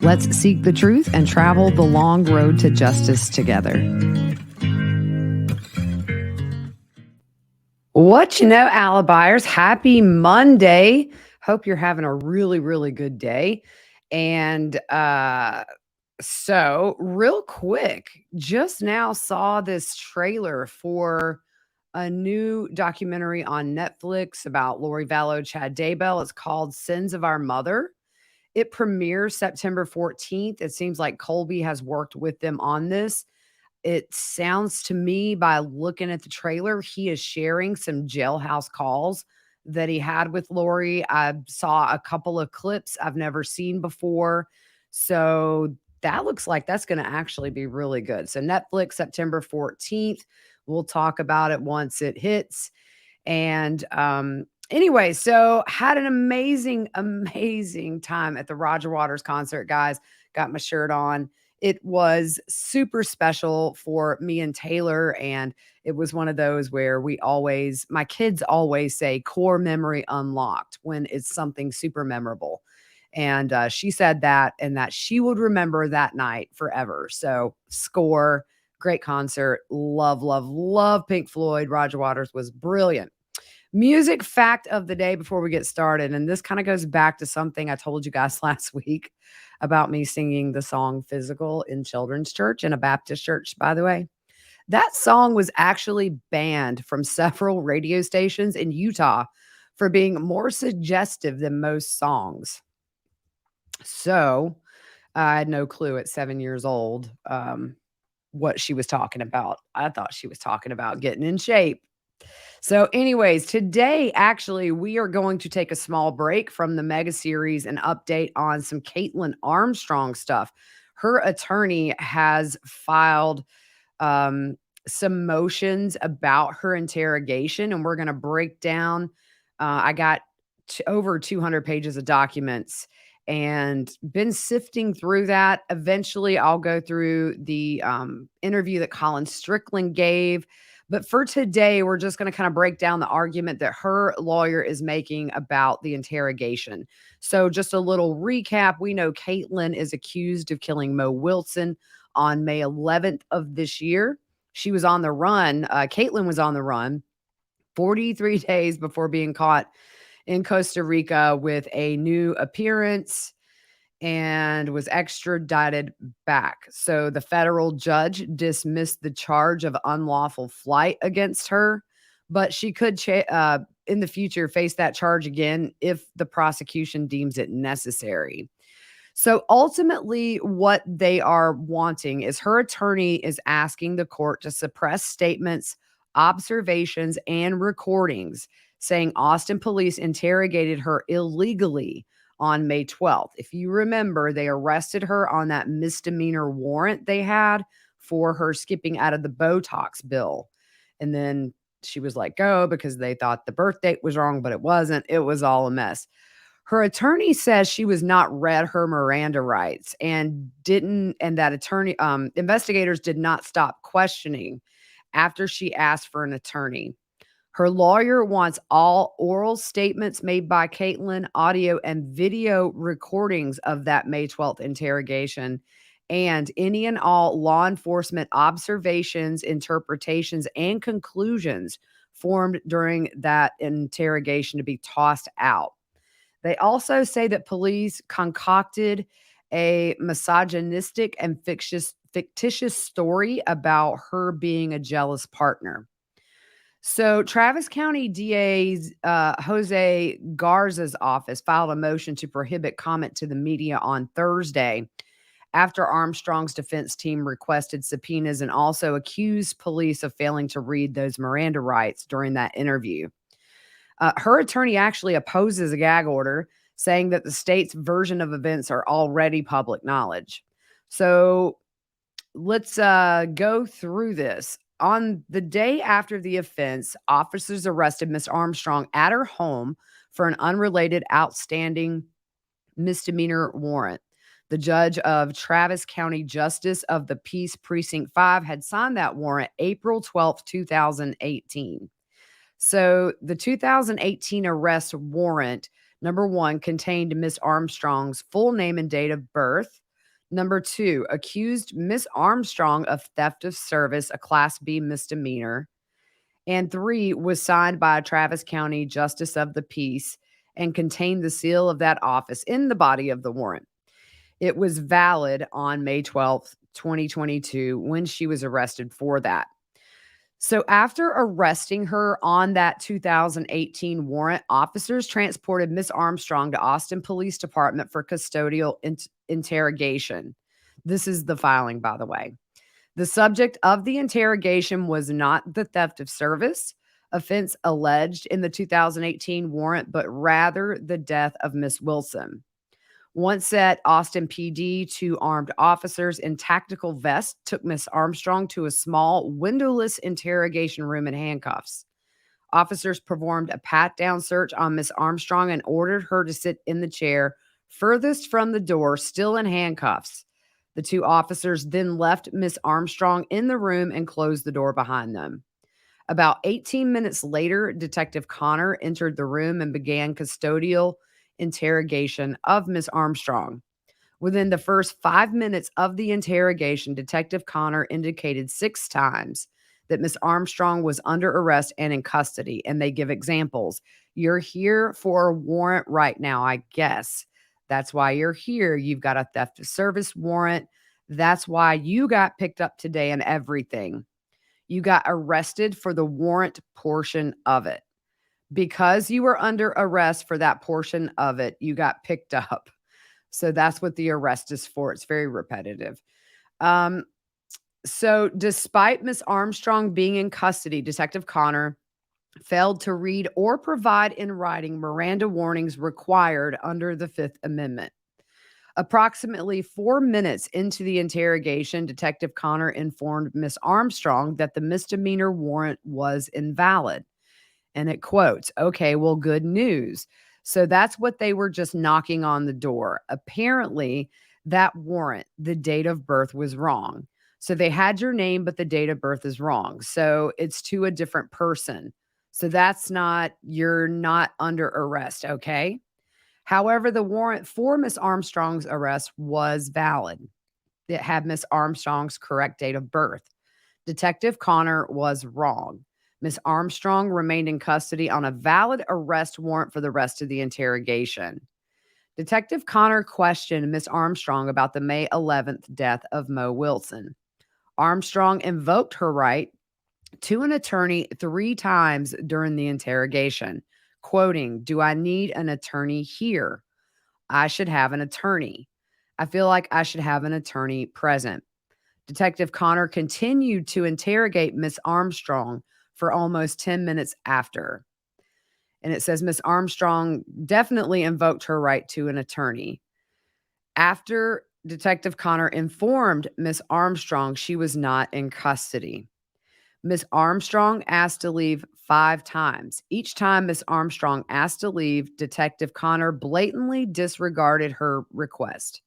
Let's seek the truth and travel the long road to justice together. What you know, Alibuyers, happy Monday. Hope you're having a really, really good day. And so real quick, just now saw this trailer for a new documentary on Netflix about Lori Vallow, Chad Daybell. It's called Sins of Our Mother. It premieres September 14th. It seems like Colby has worked with them on this. It sounds to me, by looking at the trailer, he is sharing some jailhouse calls that he had with Lori. I saw a couple of clips I've never seen before. So that looks like that's going to actually be really good. So Netflix, September 14th. We'll talk about it once it hits. And anyway, so had an amazing, amazing time at the Roger Waters concert, guys. Got my shirt on. It was super special for me and Taylor. And it was one of those where my kids always say core memory unlocked when it's something super memorable. And she said that, and that she would remember that night forever. So score, great concert. Love, love, love Pink Floyd. Roger Waters was brilliant. Music fact of the day before we get started. And this kind of goes back to something I told you guys last week about me singing the song Physical in children's church, in a Baptist church, by the way. That song was actually banned from several radio stations in Utah for being more suggestive than most songs. So I had no clue at 7 years old what she was talking about. I thought she was talking about getting in shape. So, anyways, today, actually, we are going to take a small break from the mega series and update on some Kaitlin Armstrong stuff. Her attorney has filed some motions about her interrogation, and we're going to break down. I got over 200 pages of documents and been sifting through that. Eventually, I'll go through the interview that Colin Strickland gave. But for today, we're just going to kind of break down the argument that her lawyer is making about the interrogation. So just a little recap. We know Kaitlin is accused of killing Mo Wilson on May 11th of this year. She was on the run. Kaitlin was on the run 43 days before being caught in Costa Rica with a new appearance and was extradited back. So the federal judge dismissed the charge of unlawful flight against her, but she could in the future face that charge again if the prosecution deems it necessary. So ultimately, what they are wanting is her attorney is asking the court to suppress statements, observations, and recordings saying Austin police interrogated her illegally on May 12th. If you remember, they arrested her on that misdemeanor warrant they had for her skipping out of the Botox bill. And then she was let go because they thought the birth date was wrong, but it wasn't. It was all a mess. Her attorney says she was not read her Miranda rights and that investigators did not stop questioning after she asked for an attorney. Her lawyer wants all oral statements made by Kaitlin, audio and video recordings of that May 12th interrogation, and any and all law enforcement observations, interpretations, and conclusions formed during that interrogation to be tossed out. They also say that police concocted a misogynistic and fictitious story about her being a jealous partner. So Travis County DA's Jose Garza's office filed a motion to prohibit comment to the media on Thursday after Armstrong's defense team requested subpoenas and also accused police of failing to read those Miranda rights during that interview. Her attorney actually opposes a gag order, saying that the state's version of events are already public knowledge. So let's go through this. On the day after the offense, officers arrested Miss Armstrong at her home for an unrelated outstanding misdemeanor warrant. The judge of Travis County Justice of the Peace Precinct 5 had signed that warrant April 12th, 2018. So the 2018 arrest warrant, number one, contained Miss Armstrong's full name and date of birth, Number 2, accused Miss Armstrong of theft of service, a Class B misdemeanor. And 3, was signed by a Travis County Justice of the Peace and contained the seal of that office in the body of the warrant. It was valid on May 12th, 2022, when she was arrested for that. So after arresting her on that 2018 warrant, officers transported Miss Armstrong to Austin Police Department for custodial interrogation. This is the filing, by the way. The subject of the interrogation was not the theft of service offense alleged in the 2018 warrant, but rather the death of Miss Wilson. Once at Austin PD, 2 armed officers in tactical vests took Miss Armstrong to a small, windowless interrogation room in handcuffs. Officers performed a pat-down search on Miss Armstrong and ordered her to sit in the chair furthest from the door, still in handcuffs. The 2 officers then left Miss Armstrong in the room and closed the door behind them. About 18 minutes later, Detective Connor entered the room and began custodial interrogation of Miss Armstrong. Within the first 5 minutes of the interrogation, Detective Connor indicated 6 times that Miss Armstrong was under arrest and in custody, and they give examples. You're here for a warrant right now, I guess. That's why you're here. You've got a theft of service warrant. That's why you got picked up today and everything. You got arrested for the warrant portion of it. Because you were under arrest for that portion of it, you got picked up. So that's what the arrest is for. It's very repetitive. So despite Miss Armstrong being in custody, Detective Connor failed to read or provide in writing Miranda warnings required under the Fifth Amendment. Approximately 4 minutes into the interrogation, Detective Connor informed Miss Armstrong that the misdemeanor warrant was invalid. And it quotes, okay, well, good news. So that's what they were just knocking on the door. Apparently, that warrant, the date of birth was wrong. So they had your name, but the date of birth is wrong. So it's to a different person. So that's not, you're not under arrest, okay? However, the warrant for Miss Armstrong's arrest was valid. It had Miss Armstrong's correct date of birth. Detective Connor was wrong. Miss Armstrong remained in custody on a valid arrest warrant for the rest of the interrogation. Detective Connor questioned Miss Armstrong about the May 11th death of Mo Wilson. Armstrong invoked her right to an attorney 3 times during the interrogation, quoting, "Do I need an attorney here? I should have an attorney. I feel like I should have an attorney present." Detective Connor continued to interrogate Miss Armstrong for almost 10 minutes after. And it says Miss Armstrong definitely invoked her right to an attorney. After Detective Connor informed Miss Armstrong she was not in custody, Miss Armstrong asked to leave 5 times. Each time Miss Armstrong asked to leave, Detective Connor blatantly disregarded her request.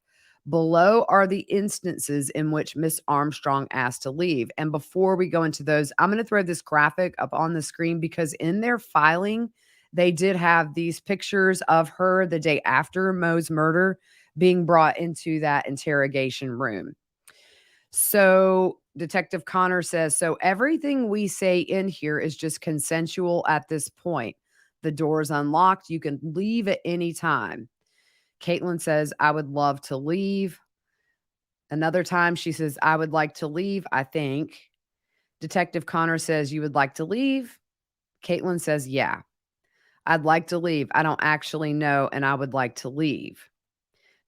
Below are the instances in which Miss Armstrong asked to leave. And before we go into those, I'm going to throw this graphic up on the screen because in their filing, they did have these pictures of her the day after Mo's murder being brought into that interrogation room. So Detective Connor says, so everything we say in here is just consensual at this point. The door is unlocked. You can leave at any time. Kaitlin says, I would love to leave. Another time she says, I would like to leave, I think. Detective Connor says, you would like to leave? Kaitlin says, yeah, I'd like to leave. I don't actually know, and I would like to leave.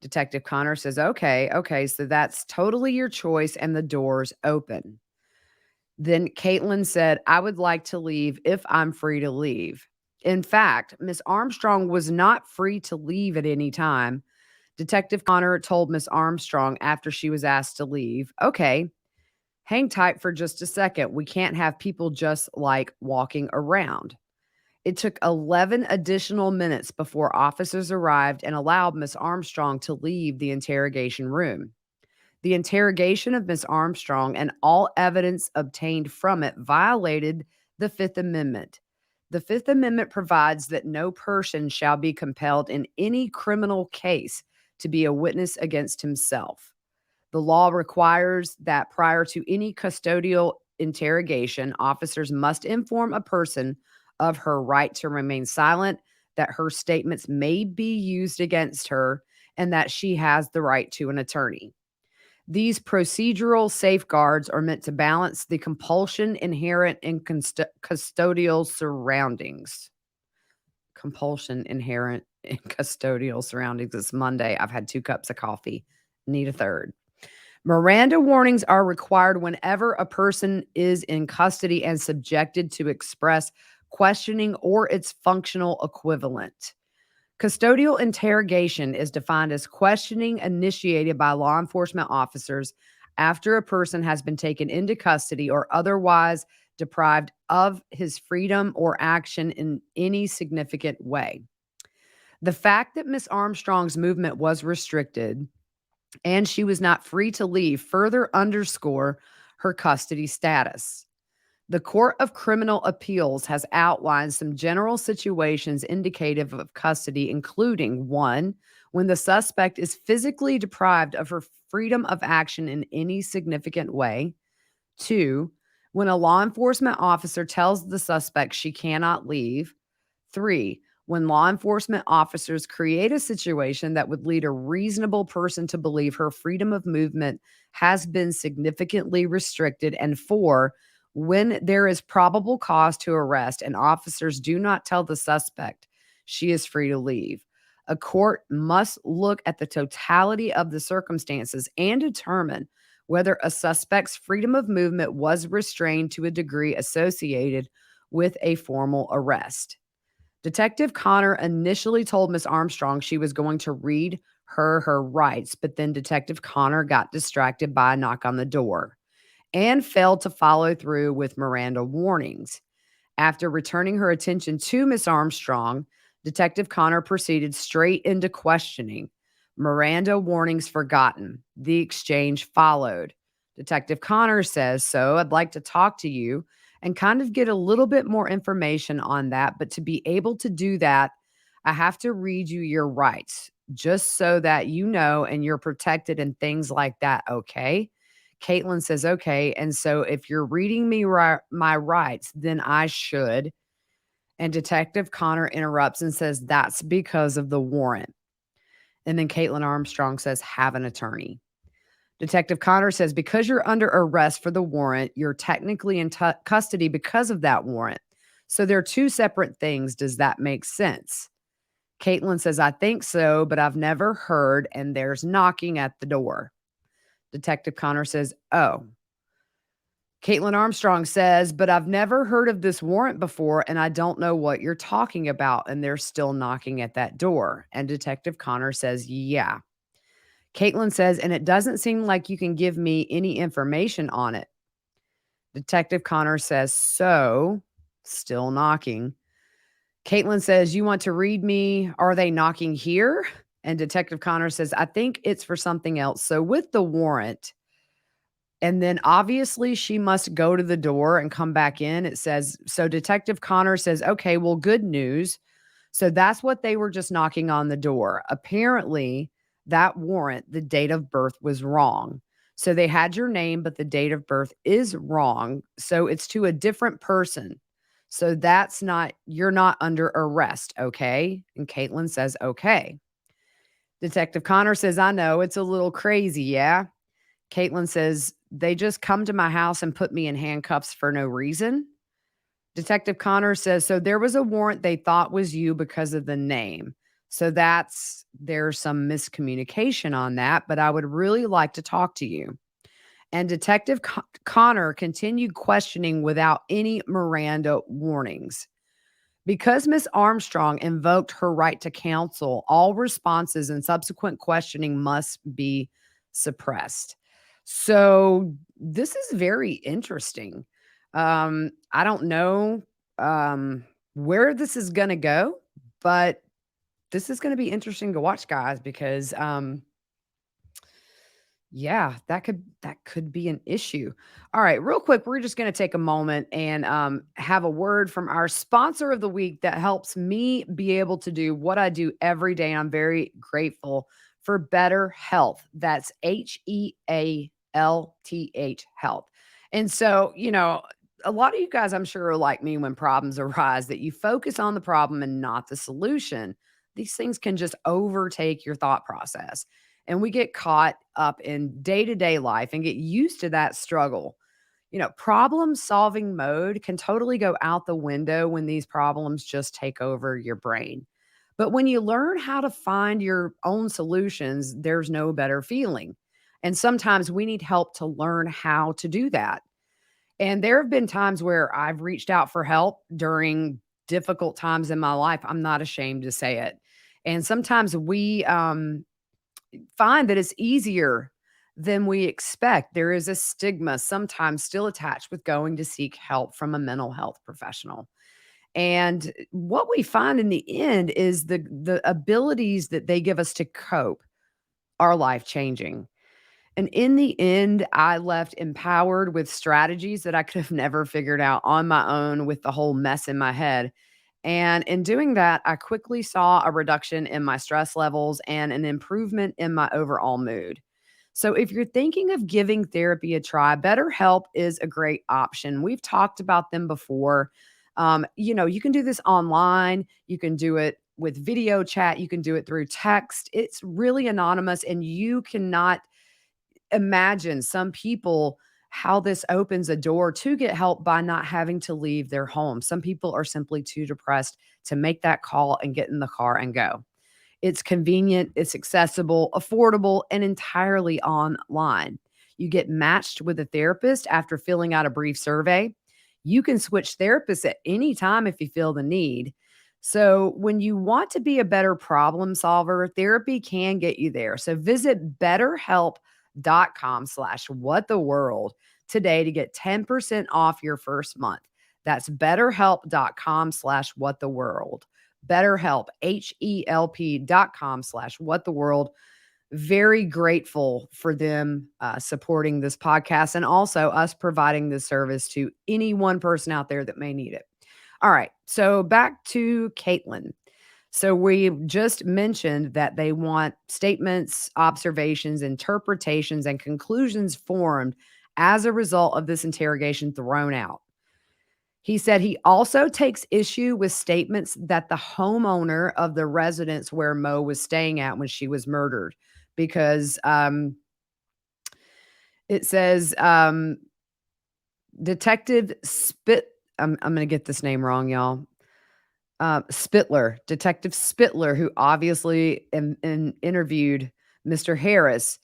Detective Connor says, okay, so that's totally your choice, and the door's open. Then Kaitlin said, I would like to leave if I'm free to leave. In fact, Miss Armstrong was not free to leave at any time. Detective Connor told Miss Armstrong after she was asked to leave, okay, hang tight for just a second. We can't have people just like walking around. It took 11 additional minutes before officers arrived and allowed Miss Armstrong to leave the interrogation room. The interrogation of Miss Armstrong and all evidence obtained from it violated the Fifth Amendment. The Fifth Amendment provides that no person shall be compelled in any criminal case to be a witness against himself. The law requires that prior to any custodial interrogation, officers must inform a person of her right to remain silent, that her statements may be used against her, and that she has the right to an attorney. These procedural safeguards are meant to balance the compulsion inherent in custodial surroundings. Compulsion inherent in custodial surroundings. It's Monday. I've had 2 cups of coffee. Need a third. Miranda warnings are required whenever a person is in custody and subjected to express questioning or its functional equivalent. Custodial interrogation is defined as questioning initiated by law enforcement officers after a person has been taken into custody or otherwise deprived of his freedom or action in any significant way. The fact that Miss Armstrong's movement was restricted and she was not free to leave further underscore her custody status. The Court of Criminal Appeals has outlined some general situations indicative of custody, including 1, when the suspect is physically deprived of her freedom of action in any significant way; 2, when a law enforcement officer tells the suspect she cannot leave; 3, when law enforcement officers create a situation that would lead a reasonable person to believe her freedom of movement has been significantly restricted; and 4, when there is probable cause to arrest and officers do not tell the suspect she is free to leave. A court must look at the totality of the circumstances and determine whether a suspect's freedom of movement was restrained to a degree associated with a formal arrest. Detective Connor initially told Miss Armstrong she was going to read her rights, but then Detective Connor got distracted by a knock on the door and failed to follow through with Miranda warnings. After returning her attention to Miss Armstrong, Detective Connor proceeded straight into questioning. Miranda warnings forgotten. The exchange followed. Detective Connor says, "So I'd like to talk to you and kind of get a little bit more information on that. But to be able to do that, I have to read you your rights, just so that you know and you're protected and things like that, okay?" Kaitlin says, "Okay. And so if you're reading me my rights, then I should." And Detective Connor interrupts and says, "That's because of the warrant." And then Kaitlyn Armstrong says, "Have an attorney." Detective Connor says, "Because you're under arrest for the warrant, you're technically in custody because of that warrant. So they're 2 separate things. Does that make sense?" Kaitlin says, "I think so, but I've never heard, and there's knocking at the door." Detective Connor says, "Oh." Kaitlyn Armstrong says, "But I've never heard of this warrant before, and I don't know what you're talking about, and they're still knocking at that door." And Detective Connor says, "Yeah." Kaitlin says, "And it doesn't seem like you can give me any information on it." Detective Connor says, "So, still knocking." Kaitlin says, "You want to read me? Are they knocking here?" And Detective Connor says, "I think it's for something else. So with the warrant," and then obviously she must go to the door and come back in. It says, so Detective Connor says, "Okay, well, good news. So that's what they were just knocking on the door. Apparently, that warrant, the date of birth was wrong. So they had your name, but the date of birth is wrong. So it's to a different person. So that's not, you're not under arrest, okay?" And Kaitlin says, "Okay." Detective Connor says, "I know, it's a little crazy, yeah?" Kaitlin says, "They just come to my house and put me in handcuffs for no reason." Detective Connor says, "So there was a warrant they thought was you because of the name. So there's some miscommunication on that, but I would really like to talk to you." And Detective Connor continued questioning without any Miranda warnings. Because Miss Armstrong invoked her right to counsel, all responses and subsequent questioning must be suppressed. So this is very interesting. I don't know where this is going to go, but this is going to be interesting to watch, guys, because yeah, that could be an issue. All right, real quick, we're just going to take a moment and have a word from our sponsor of the week that helps me be able to do what I do every day. I'm very grateful for better health. That's HEALTH health. And so, a lot of you guys, I'm sure, are like me when problems arise, that you focus on the problem and not the solution. These things can just overtake your thought process. And we get caught up in day to day life and get used to that struggle. Problem solving mode can totally go out the window when these problems just take over your brain. But when you learn how to find your own solutions, there's no better feeling. And sometimes we need help to learn how to do that. And there have been times where I've reached out for help during difficult times in my life. I'm not ashamed to say it. And sometimes we find that it's easier than we expect. There is a stigma sometimes still attached with going to seek help from a mental health professional. And what we find in the end is the abilities that they give us to cope are life changing. And in the end, I left empowered with strategies that I could have never figured out on my own with the whole mess in my head. And in doing that, I quickly saw a reduction in my stress levels and an improvement in my overall mood. So, if you're thinking of giving therapy a try, BetterHelp is a great option. We've talked about them before. You can do this online, you can do it with video chat, you can do it through text. It's really anonymous, and you cannot imagine some people how this opens a door to get help by not having to leave their home. Some people are simply too depressed to make that call and get in the car and go. It's convenient, it's accessible, affordable, and entirely online. You get matched with a therapist after filling out a brief survey. You can switch therapists at any time if you feel the need. So, when you want to be a better problem solver, therapy can get you there. So, visit betterhelp.com/whattheworld today to get 10% off your first month. That's betterhelp.com/whattheworld. BetterHelp, HELP.com/whattheworld. Very grateful for them supporting this podcast and also us providing this service to any one person out there that may need it. All right. So back to Kaitlyn. So we just mentioned that they want statements, observations, interpretations, and conclusions formed as a result of this interrogation thrown out. He said he also takes issue with statements that the homeowner of the residence where Mo was staying at when she was murdered, because it says Detective Spit. I'm going to get this name wrong, y'all. Detective Spittler, who obviously interviewed Mr. Harris,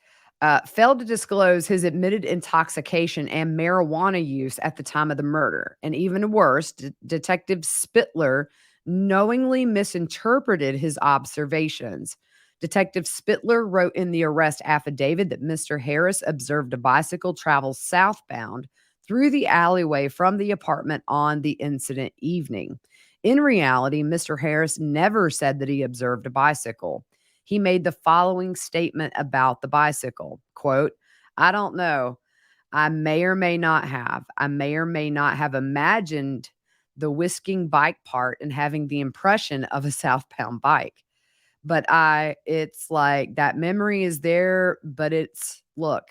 failed to disclose his admitted intoxication and marijuana use at the time of the murder. And even worse, Detective Spittler knowingly misinterpreted his observations. Detective Spittler wrote in the arrest affidavit that Mr. Harris observed a bicycle travel southbound through the alleyway from the apartment on the incident evening. In reality, Mr. Harris never said that he observed a bicycle. He made the following statement about the bicycle, quote, "I don't know. I may or may not have. I may or may not have imagined the whisking bike part and having the impression of a southbound bike. But it's like that memory is there, but it's hard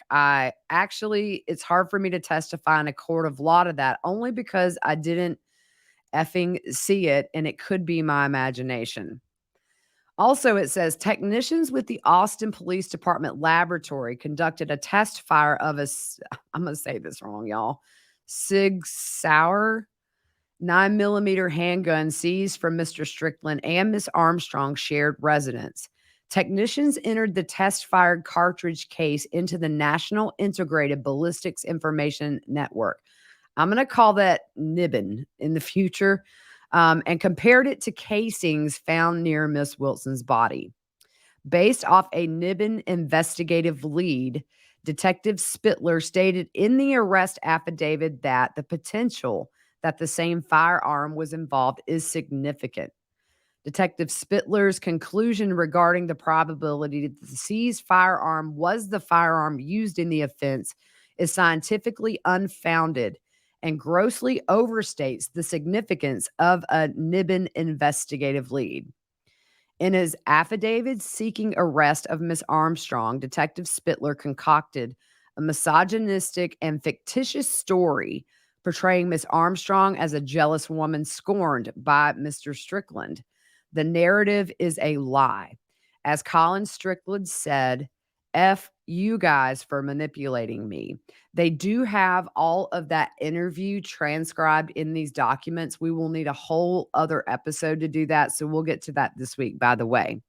for me to testify in a court of law to that only because I didn't effing see it and it could be my imagination." Also, it says technicians with the Austin Police Department laboratory conducted a test fire of I'm going to say this wrong, y'all, Sig Sauer 9mm handgun seized from Mr. Strickland and Miss Armstrong shared residence. Technicians entered the test-fired cartridge case into the National Integrated Ballistics Information Network. I'm going to call that NIBIN in the future, and compared it to casings found near Miss Wilson's body. Based off a NIBIN investigative lead, Detective Spittler stated in the arrest affidavit that the potential that the same firearm was involved is significant. Detective Spittler's conclusion regarding the probability that the seized firearm was the firearm used in the offense is scientifically unfounded and grossly overstates the significance of a NIBIN investigative lead. In his affidavit seeking arrest of Miss Armstrong, Detective Spittler concocted a misogynistic and fictitious story portraying Miss Armstrong as a jealous woman scorned by Mr. Strickland. The narrative is a lie. As Colin Strickland said, F you guys for manipulating me. They do have all of that interview transcribed in these documents. We will need a whole other episode to do that. So we'll get to that this week, by the way.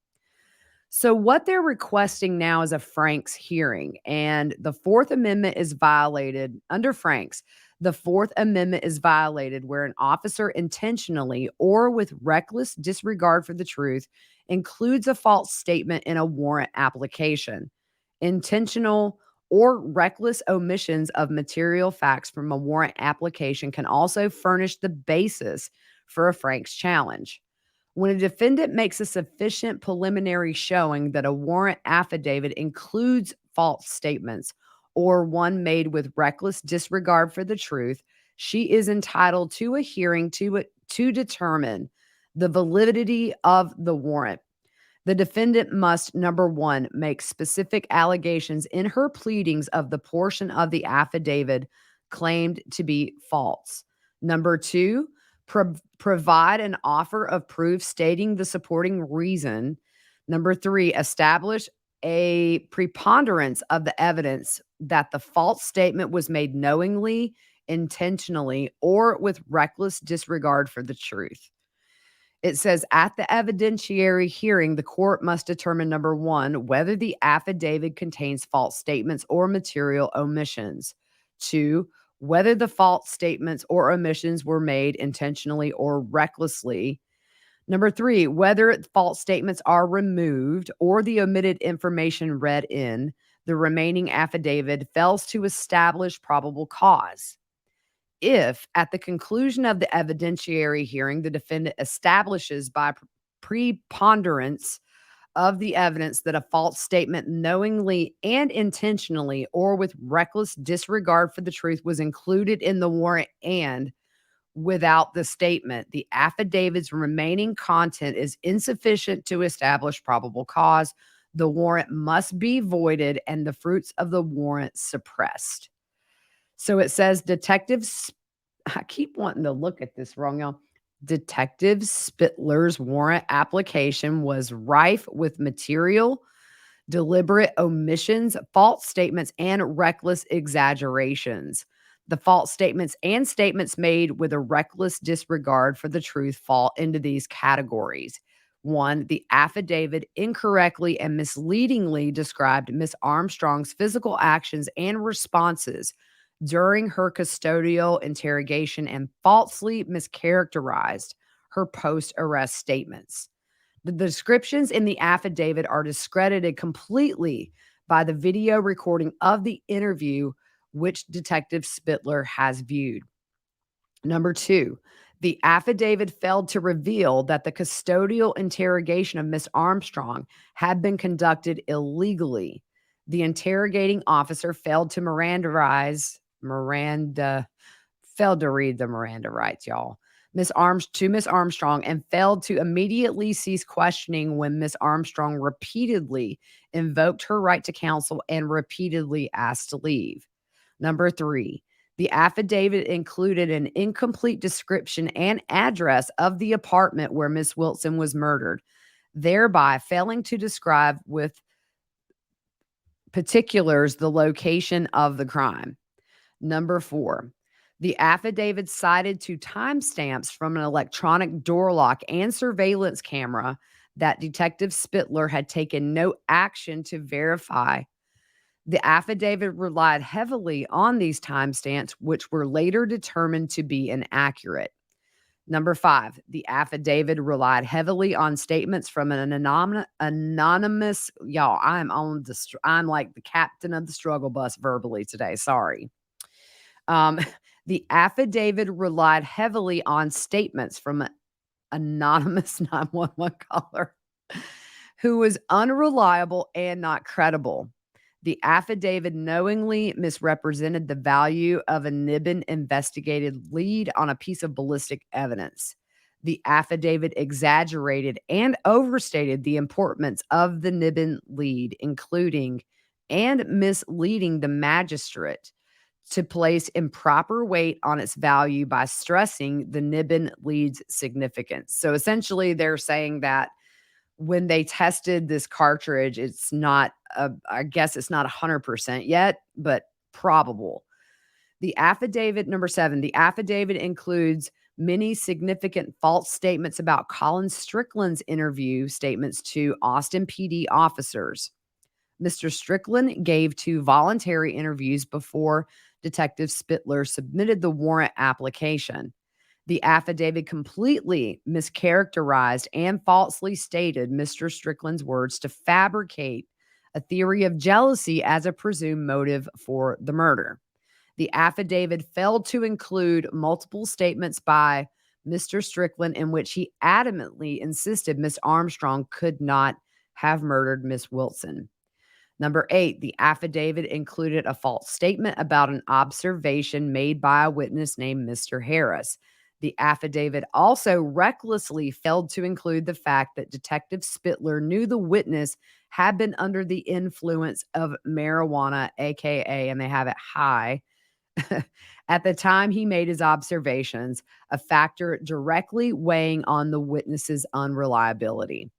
So, what they're requesting now is a Franks hearing, and the Fourth Amendment is violated under Franks. The Fourth Amendment is violated where an officer intentionally or with reckless disregard for the truth includes a false statement in a warrant application. Intentional or reckless omissions of material facts from a warrant application can also furnish the basis for a Franks challenge. When a defendant makes a sufficient preliminary showing that a warrant affidavit includes false statements or one made with reckless disregard for the truth, she is entitled to a hearing to determine the validity of the warrant. The defendant must, number one, make specific allegations in her pleadings of the portion of the affidavit claimed to be false. Number two, provide an offer of proof stating the supporting reason. Number three, establish a preponderance of the evidence that the false statement was made knowingly, intentionally, or with reckless disregard for the truth. It says at the evidentiary hearing, the court must determine, number one, whether the affidavit contains false statements or material omissions. Two, whether the false statements or omissions were made intentionally or recklessly. Number three, whether false statements are removed or the omitted information read in the remaining affidavit fails to establish probable cause. If, at the conclusion of the evidentiary hearing, the defendant establishes by preponderance of the evidence that a false statement knowingly and intentionally or with reckless disregard for the truth was included in the warrant and without the statement, the affidavit's remaining content is insufficient to establish probable cause, the warrant must be voided and the fruits of the warrant suppressed. So it says I keep wanting to look at this wrong, y'all. Detective Spittler's warrant application was rife with material, deliberate omissions, false statements, and reckless exaggerations. The false statements and statements made with a reckless disregard for the truth fall into these categories. One, the affidavit incorrectly and misleadingly described Miss Armstrong's physical actions and responses during her custodial interrogation and falsely mischaracterized her post-arrest statements. The descriptions in the affidavit are discredited completely by the video recording of the interview, which Detective Spittler has viewed. Number two, the affidavit failed to reveal that the custodial interrogation of Miss Armstrong had been conducted illegally. The interrogating officer failed to failed to read the Miranda rights, y'all. Miss Armstrong and failed to immediately cease questioning when Miss Armstrong repeatedly invoked her right to counsel and repeatedly asked to leave. Number three, the affidavit included an incomplete description and address of the apartment where Miss Wilson was murdered, thereby failing to describe with particulars the location of the crime. Number four, the affidavit cited to timestamps from an electronic door lock and surveillance camera that Detective Spittler had taken no action to verify. The affidavit relied heavily on these timestamps, which were later determined to be inaccurate. Number five, the affidavit relied heavily on statements from an anonymous, y'all, I'm like the captain of the struggle bus verbally today. Sorry. The affidavit relied heavily on statements from an anonymous 911 caller who was unreliable and not credible. The affidavit knowingly misrepresented the value of a Nibbin investigated lead on a piece of ballistic evidence. The affidavit exaggerated and overstated the importance of the Niben lead, including and misleading the magistrate to place improper weight on its value by stressing the Niben lead's significance. So essentially, they're saying that when they tested this cartridge, it's not, I guess it's not 100% yet, but probable. The affidavit, number 7, the affidavit includes many significant false statements about Colin Strickland's interview statements to Austin PD officers. Mr. Strickland gave 2 voluntary interviews before Detective Spittler submitted the warrant application. The affidavit completely mischaracterized and falsely stated Mr. Strickland's words to fabricate a theory of jealousy as a presumed motive for the murder. The affidavit failed to include multiple statements by Mr. Strickland in which he adamantly insisted Miss Armstrong could not have murdered Miss Wilson. Number 8, the affidavit included a false statement about an observation made by a witness named Mr. Harris. The affidavit also recklessly failed to include the fact that Detective Spittler knew the witness had been under the influence of marijuana, aka, and they have it high, at the time he made his observations, a factor directly weighing on the witness's unreliability.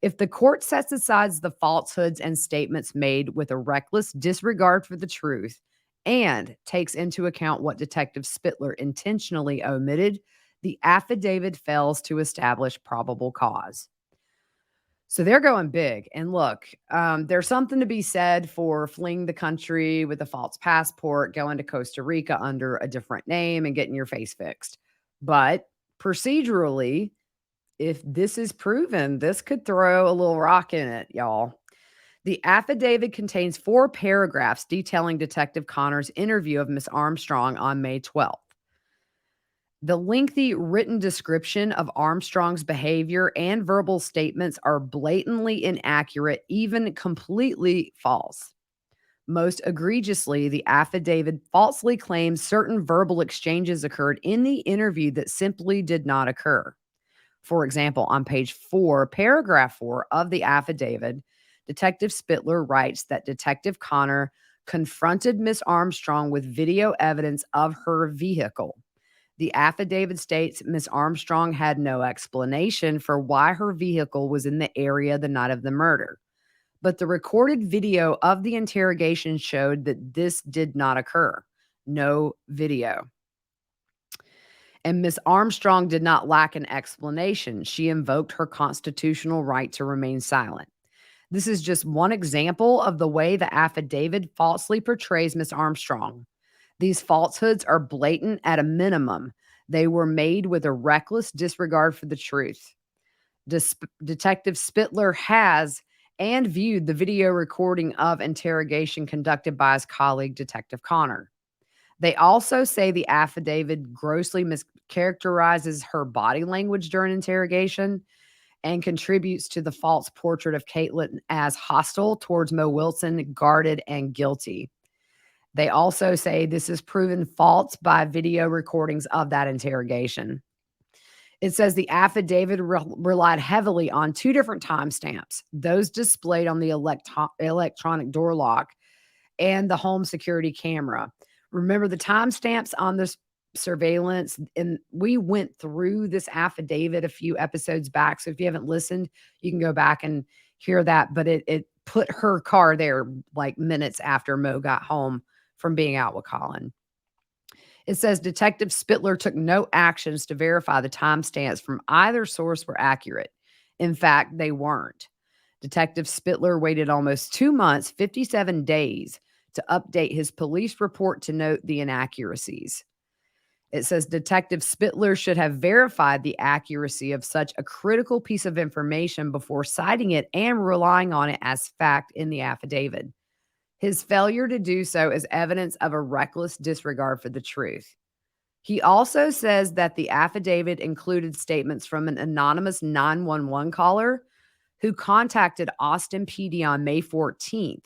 If the court sets aside the falsehoods and statements made with a reckless disregard for the truth and takes into account what Detective Spittler intentionally omitted, the affidavit fails to establish probable cause. So they're going big. And look, there's something to be said for fleeing the country with a false passport, going to Costa Rica under a different name and getting your face fixed. But procedurally, if this is proven, this could throw a little rock in it, y'all. The affidavit contains 4 paragraphs detailing Detective Connor's interview of Miss Armstrong on May 12th. The lengthy written description of Armstrong's behavior and verbal statements are blatantly inaccurate, even completely false. Most egregiously, the affidavit falsely claims certain verbal exchanges occurred in the interview that simply did not occur. For example, on page 4, paragraph 4 of the affidavit, Detective Spittler writes that Detective Connor confronted Miss Armstrong with video evidence of her vehicle. The affidavit states Miss Armstrong had no explanation for why her vehicle was in the area the night of the murder. But the recorded video of the interrogation showed that this did not occur. No video. And Miss Armstrong did not lack an explanation. She invoked her constitutional right to remain silent. This is just one example of the way the affidavit falsely portrays Miss Armstrong. These falsehoods are blatant at a minimum. They were made with a reckless disregard for the truth. Detective Spittler has and viewed the video recording of interrogation conducted by his colleague, Detective Connor. They also say the affidavit grossly mischaracterizes her body language during interrogation and contributes to the false portrait of Kaitlyn as hostile towards Mo Wilson, guarded, and guilty. They also say this is proven false by video recordings of that interrogation. It says the affidavit relied heavily on 2 different timestamps, those displayed on the electronic door lock and the home security camera. Remember the timestamps on this surveillance, and we went through this affidavit a few episodes back. So if you haven't listened, you can go back and hear that. But it put her car there like minutes after Mo got home from being out with Colin. It says Detective Spittler took no actions to verify the timestamps from either source were accurate. In fact, they weren't. Detective Spittler waited almost 2 months, 57 days, to update his police report to note the inaccuracies. It says Detective Spittler should have verified the accuracy of such a critical piece of information before citing it and relying on it as fact in the affidavit. His failure to do so is evidence of a reckless disregard for the truth. He also says that the affidavit included statements from an anonymous 911 caller who contacted Austin PD on May 14th.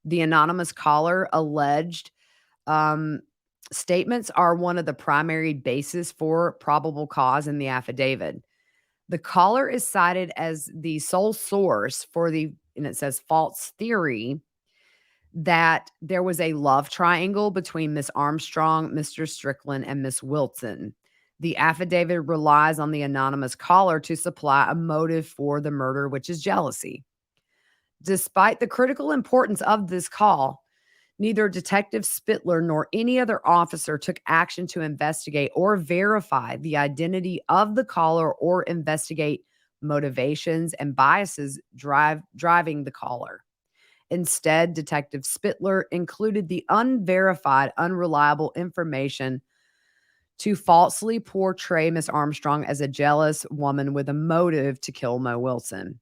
The anonymous caller alleged Statements are one of the primary bases for probable cause in the affidavit. The caller is cited as the sole source for and it says false theory that there was a love triangle between Miss Armstrong, Mr. Strickland, and Miss Wilson. The affidavit relies on the anonymous caller to supply a motive for the murder, which is jealousy. Despite the critical importance of this call, neither Detective Spittler nor any other officer took action to investigate or verify the identity of the caller or investigate motivations and biases driving the caller. Instead, Detective Spittler included the unverified, unreliable information to falsely portray Miss Armstrong as a jealous woman with a motive to kill Mo Wilson.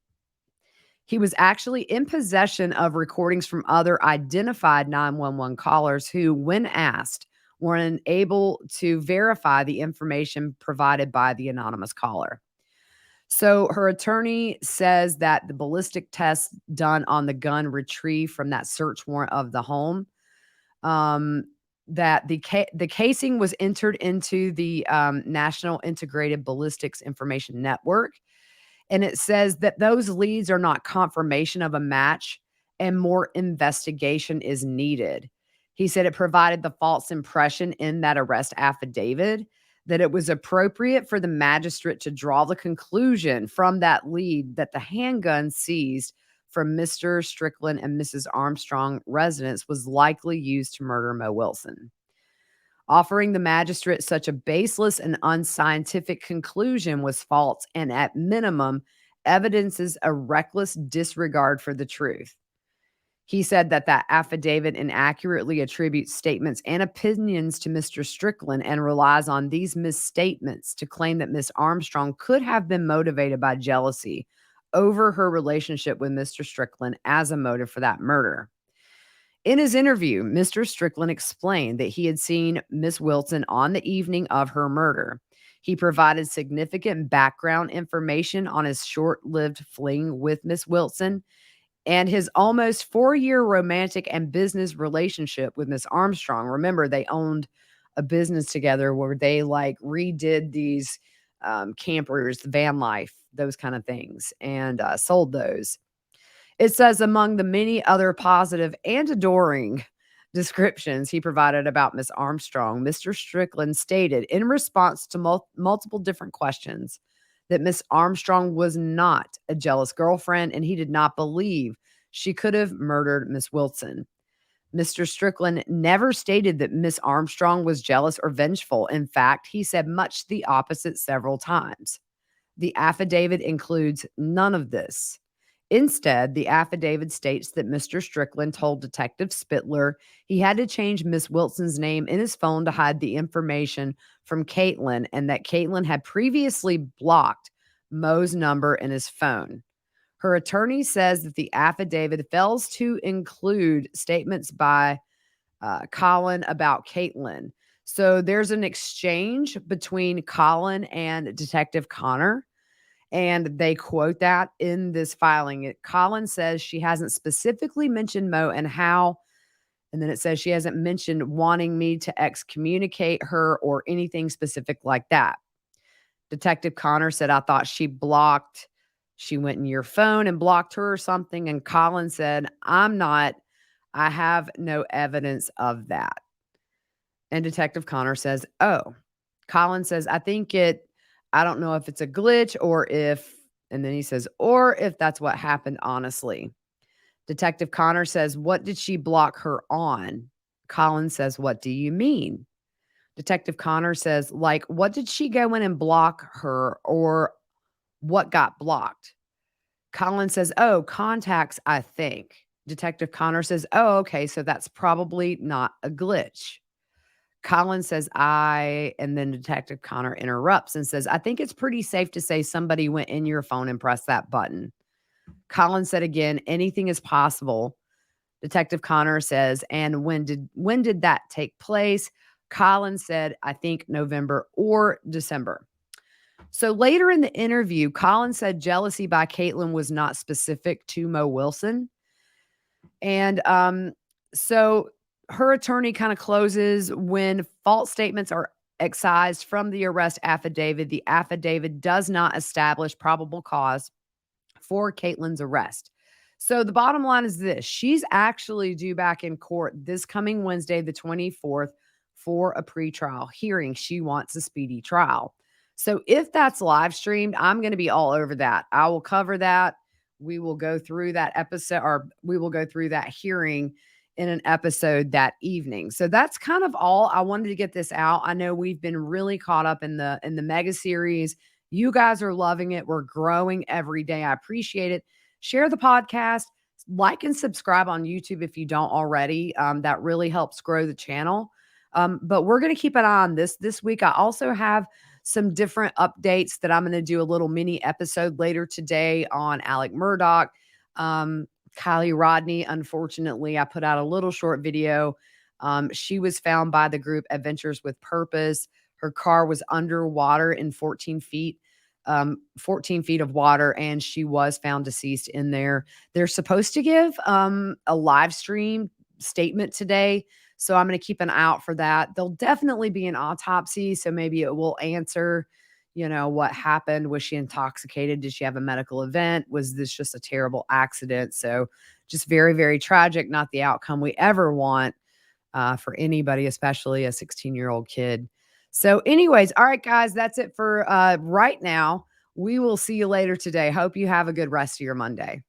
He was actually in possession of recordings from other identified 911 callers who, when asked, were unable to verify the information provided by the anonymous caller. So her attorney says that the ballistic test done on the gun retrieved from that search warrant of the home, that the casing was entered into the National Integrated Ballistics Information Network. And it says that those leads are not confirmation of a match and more investigation is needed. He said it provided the false impression in that arrest affidavit that it was appropriate for the magistrate to draw the conclusion from that lead that the handgun seized from Mr. Strickland and Mrs. Armstrong residence was likely used to murder Mo Wilson. Offering the magistrate such a baseless and unscientific conclusion was false and, at minimum, evidences a reckless disregard for the truth. He said that affidavit inaccurately attributes statements and opinions to Mr. Strickland and relies on these misstatements to claim that Miss Armstrong could have been motivated by jealousy over her relationship with Mr. Strickland as a motive for that murder. In his interview, Mr. Strickland explained that he had seen Miss Wilson on the evening of her murder. He provided significant background information on his short-lived fling with Miss Wilson and his almost 4-year romantic and business relationship with Miss Armstrong. Remember, they owned a business together where they redid these campers, van life, those kind of things, and sold those. It says among the many other positive and adoring descriptions he provided about Miss Armstrong, Mr. Strickland stated in response to multiple different questions that Miss Armstrong was not a jealous girlfriend and he did not believe she could have murdered Miss Wilson. Mr. Strickland never stated that Miss Armstrong was jealous or vengeful. In fact, he said much the opposite several times. The affidavit includes none of this. Instead, the affidavit states that Mr. Strickland told Detective Spittler he had to change Miss Wilson's name in his phone to hide the information from Kaitlin and that Kaitlin had previously blocked Mo's number in his phone. Her attorney says that the affidavit fails to include statements by Colin about Kaitlin. So there's an exchange between Colin and Detective Connor. And they quote that in this filing. Colin says she hasn't specifically mentioned Mo and how, and then it says she hasn't mentioned wanting me to excommunicate her or anything specific like that. Detective Connor said, I thought she went in your phone and blocked her or something. And Colin said, I have no evidence of that. And Detective Connor says, oh. Colin says, I don't know if it's a glitch and then he says, or if that's what happened, honestly. Detective Connor says, what did she block her on? Colin says, what do you mean? Detective Connor says, what did she go in and block her or what got blocked? Colin says, oh, contacts, I think. Detective Connor says, oh, okay, so that's probably not a glitch. Colin says, and then Detective Connor interrupts and says, I think it's pretty safe to say somebody went in your phone and pressed that button. Colin said again, anything is possible. Detective Connor says, and when did that take place? Colin said, I think November or December. So later in the interview, Colin said jealousy by Kaitlin was not specific to Mo Wilson. And so her attorney kind of closes when false statements are excised from the arrest affidavit. The affidavit does not establish probable cause for Kaitlyn's arrest. So the bottom line is this: she's actually due back in court this coming Wednesday, the 24th, for a pretrial hearing. She wants a speedy trial. So if that's live streamed, I'm going to be all over that. I will cover that. We will go through that episode, or we will go through that hearing in an episode that evening. So that's kind of all. I wanted to get this out. I know we've been really caught up in the mega series. You guys are loving it. We're growing every day. I appreciate it. Share the podcast, like and subscribe on YouTube if you don't already. That really helps grow the channel. But we're going to keep an eye on this week. I also have some different updates that I'm going to do a little mini episode later today on Alec Murdaugh. Kylie Rodney, unfortunately, I put out a little short video. She was found by the group Adventures with Purpose. Her car was underwater in 14 feet of water, and she was found deceased in there. They're supposed to give a live stream statement today, so I'm going to keep an eye out for that. There'll definitely be an autopsy, so maybe it will answer, what happened. Was she intoxicated? Did she have a medical event? Was this just a terrible accident? So just very, very tragic. Not the outcome we ever want for anybody, especially a 16-year-old kid. So anyways, all right, guys, that's it for right now. We will see you later today. Hope you have a good rest of your Monday.